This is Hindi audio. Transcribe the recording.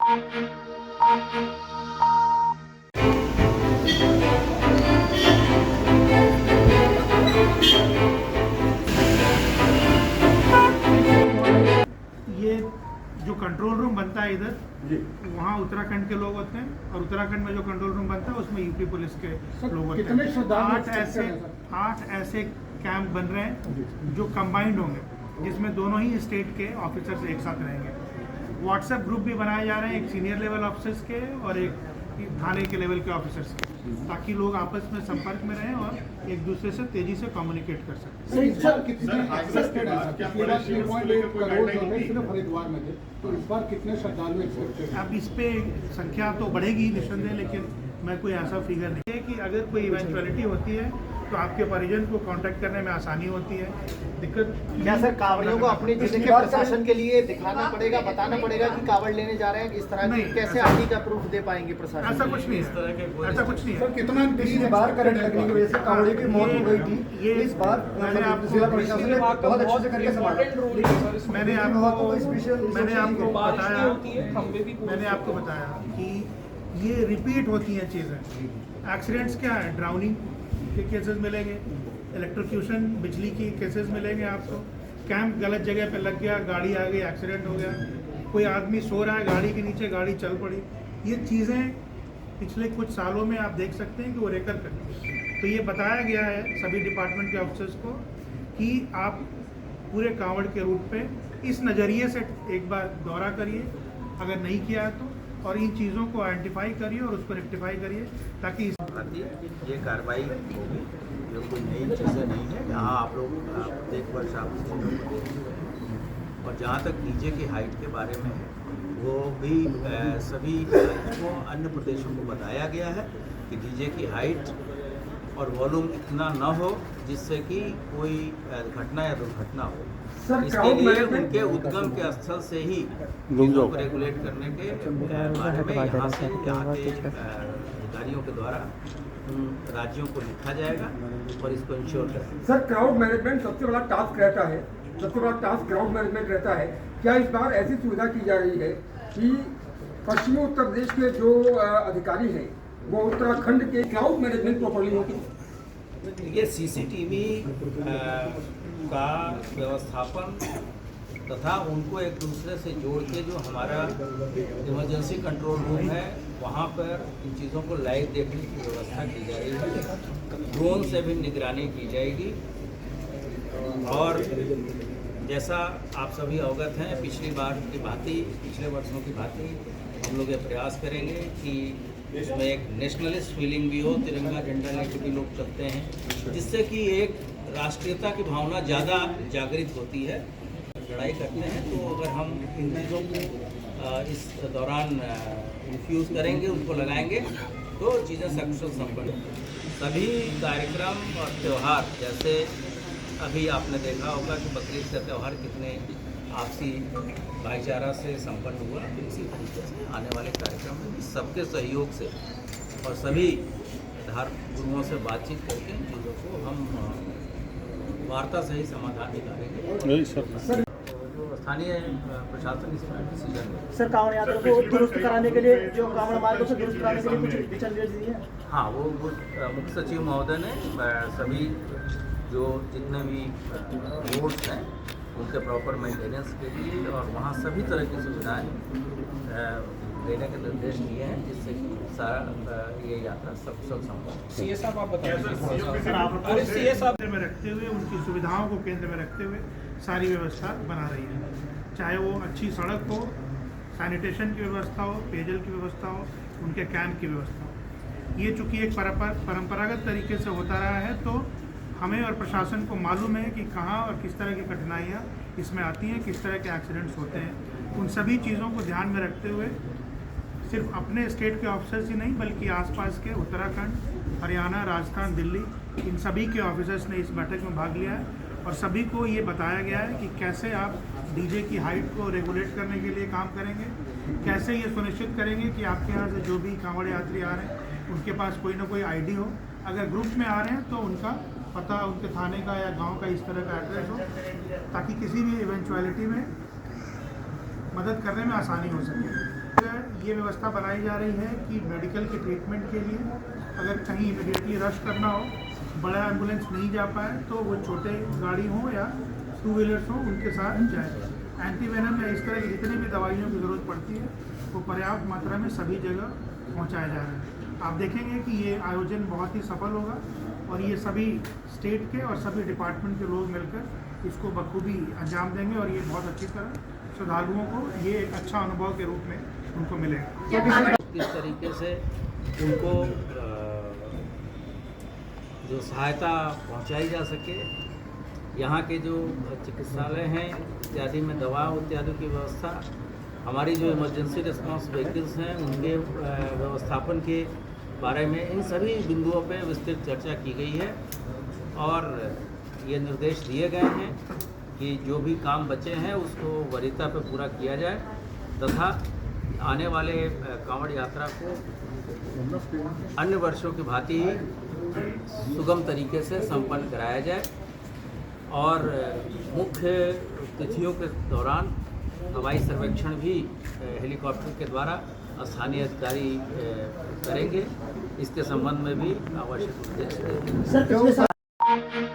ये जो कंट्रोल रूम बनता है इधर, वहाँ उत्तराखंड के लोग होते हैं, और उत्तराखंड में जो कंट्रोल रूम बनता है उसमें यूपी पुलिस के लोग होते हैं। 8 ऐसे कैंप बन रहे हैं जो कंबाइंड होंगे, जिसमें दोनों ही स्टेट के ऑफिसर्स एक साथ रहेंगे। व्हाट्सएप ग्रुप भी बनाए जा रहे हैं, एक सीनियर लेवल ऑफिसर्स के और एक थाने के लेवल के ऑफिसर्स के, ताकि लोग आपस में संपर्क में रहें और एक दूसरे से तेजी से कम्युनिकेट कर सकें। तो इस बार कितने श्रद्धालु? अब इस पे संख्या तो बढ़ेगी निस्संदेह, लेकिन मैं कोई ऐसा फिगर नहीं है कि अगर कोई इवेंचुअलिटी होती है तो आपके परिजन को कांटेक्ट करने में आसानी होती है। दिक्कत क्या सर कांवड़ियों को अपनी जिले के प्रशासन के लिए दिखाना पड़ेगा, बताना पड़ेगा कि कांवड़ लेने जा रहे हैं, इस तरह की कैसे आईडी का प्रूफ दे पाएंगे प्रशासन? ऐसा कुछ नहीं है, ऐसा कुछ नहीं है। कितना पिछली बार करंट लगने की वजह से कांवड़ियों की मौत हो गई थी, ये इस बार मैंने आपको जिला प्रशासन ने बहुत अच्छे से करके संभाला। मैंने आपको बताया कि ये रिपीट होती हैं चीज़ें। एक्सीडेंट्स क्या है? ड्राउनिंग के केसेस मिलेंगे, इलेक्ट्रोक्यूशन बिजली की केसेस मिलेंगे आपको, कैंप गलत जगह पे लग गया, गाड़ी आ गई, एक्सीडेंट हो गया, कोई आदमी सो रहा है गाड़ी के नीचे, गाड़ी चल पड़ी। ये चीज़ें पिछले कुछ सालों में आप देख सकते हैं कि वो रेकर करती है। तो ये बताया गया है सभी डिपार्टमेंट के ऑफिसर्स को कि आप पूरे कांवड़ के रूट पे इस नज़रिए से एक बार दौरा करिए, अगर नहीं किया है तो, और इन चीज़ों को आइडेंटिफाई करिए और उसको रेक्टिफाई करिए, ताकि ये कार्रवाई होगी। जो कोई नई चीज़ें नहीं है, यहाँ आप लोग प्रत्येक वर्ष आप और जहाँ तक डीजे की हाइट के बारे में है, वो भी सभी राज्यों अन्य प्रदेशों को बताया गया है कि डीजे की हाइट और वॉल्यूम इतना न हो जिससे कि कोई घटना या दुर्घटना हो। इसके लिए उनके उद्गम के स्थल से ही चीज़ों को रेगुलेट करने के बारे में यहाँ से यहाँ के अधिकारियों के द्वारा राज्यों को लिखा जाएगा और इसको इंश्योर करेंगे। सर क्राउड मैनेजमेंट सबसे बड़ा टास्क रहता है, सबसे बड़ा टास्क क्राउड मैनेजमेंट रहता है। क्या इस बार ऐसी सुविधा की जा रही है कि पश्चिमी उत्तर प्रदेश के जो अधिकारी हैं वो उत्तराखंड के क्राउड मैनेजमेंट प्रॉपर्ली होगी? ये सीसीटीवी का व्यवस्थापन तथा उनको एक दूसरे से जोड़ के जो हमारा इमरजेंसी कंट्रोल रूम है, वहाँ पर इन चीज़ों को लाइव देखने की व्यवस्था की जाएगी। ड्रोन से भी निगरानी की जाएगी। और जैसा आप सभी अवगत हैं, पिछली बार की भांति, पिछले वर्षों की भांति हम लोग ये प्रयास करेंगे कि उसमें एक नेशनलिस्ट फीलिंग भी हो, तिरंगा झंडा लेकर भी लोग चलते हैं, जिससे कि एक राष्ट्रीयता की भावना ज़्यादा जागृत होती है। लड़ाई करते हैं तो अगर हम इन चीज़ों को इस दौरान इन्फ्यूज़ करेंगे, उनको लगाएंगे, तो चीज़ें सकुशल संपन्न। सभी कार्यक्रम और त्यौहार, जैसे अभी आपने देखा होगा कि बकरीद का त्यौहार कितने आपसी भाईचारा से संपन्न हुआ, इसी तरीके से आने वाले कार्यक्रम में भी सबके सहयोग से और सभी धार्मिक गुरुओं से बातचीत करके इन चीज़ों को हम वार्ता से ही समाधान निकालेंगे। जो स्थानीय प्रशासन इसमें डिसीजन है। सर कांवड़ यात्रा को दुरुस्त कराने के लिए, जो कांवड़ मार्गों से दुरुस्त कराने के लिए कुछ दिशा निर्देश दिए हैं? हाँ, वो मुख्य सचिव महोदय ने सभी जो जितने भी रोड्स हैं उनके प्रॉपर मेंटेनेंस के लिए और वहाँ सभी तरह की सुविधाएं देने के निर्देश दिए हैं, जिससे कि सारा ये यात्रा सकुशल संपन्न। सीए साहब आप बताइए में रखते हुए, उनकी सुविधाओं को केंद्र में रखते हुए सारी व्यवस्था बना रही है। चाहे वो अच्छी सड़क हो, सैनिटेशन की व्यवस्था हो, पेयजल की व्यवस्था हो, उनके कैंप की व्यवस्था हो। ये चूँकि एक परंपरागत तरीके से होता रहा है, तो हमें और प्रशासन को मालूम है कि कहाँ और किस तरह की कठिनाइयाँ इसमें आती हैं, किस तरह के एक्सीडेंट्स होते हैं। उन सभी चीज़ों को ध्यान में रखते हुए सिर्फ अपने स्टेट के ऑफिसर्स ही नहीं, बल्कि आसपास के उत्तराखंड, हरियाणा, राजस्थान, दिल्ली, इन सभी के ऑफिसर्स ने इस बैठक में भाग लिया है और सभी को ये बताया गया है कि कैसे आप डीजे की हाइट को रेगुलेट करने के लिए काम करेंगे, कैसे ये सुनिश्चित करेंगे कि आपके यहाँ से जो भी कांवड़ यात्री आ रहे हैं उनके पास कोई ना कोई आईडी हो, अगर ग्रुप में आ रहे हैं तो उनका पता, उनके थाने का या गांव का इस तरह का एड्रेस हो, ताकि किसी भी इवेंचुअलिटी में मदद करने में आसानी हो सके। ये व्यवस्था बनाई जा रही है कि मेडिकल के ट्रीटमेंट के लिए अगर कहीं इमीडिएटली रश करना हो, बड़ा एम्बुलेंस नहीं जा पाए, तो वो छोटे गाड़ी हो या 2 व्हीलर्स हो उनके साथ जाए। एंटीवेनम या इस तरह की जितनी भी दवाइयों की ज़रूरत पड़ती है वो पर्याप्त मात्रा में सभी जगह पहुंचाया जा रहा है। आप देखेंगे कि ये आयोजन बहुत ही सफल होगा और ये सभी स्टेट के और सभी डिपार्टमेंट के लोग मिलकर इसको बखूबी अंजाम देंगे और ये बहुत अच्छी तरह श्रद्धालुओं को ये एक अच्छा अनुभव के रूप में उनको मिलेगा। किस तरीके से उनको जो सहायता पहुंचाई जा सके, यहाँ के जो चिकित्सालय हैं इत्यादि में दवा इत्यादि की व्यवस्था, हमारी जो इमरजेंसी रिस्पांस व्हीकल्स हैं उनके व्यवस्थापन के बारे में, इन सभी बिंदुओं पे विस्तृत चर्चा की गई है और ये निर्देश दिए गए हैं कि जो भी काम बचे हैं उसको वरीयता पे पूरा किया जाए तथा आने वाले कांवड़ यात्रा को अन्य वर्षों की भांति ही सुगम तरीके से संपन्न कराया जाए और मुख्य तिथियों के दौरान हवाई सर्वेक्षण भी हेलीकॉप्टर के द्वारा स्थानीय अधिकारी करेंगे। इसके संबंध में भी आवश्यक निर्देश देंगे।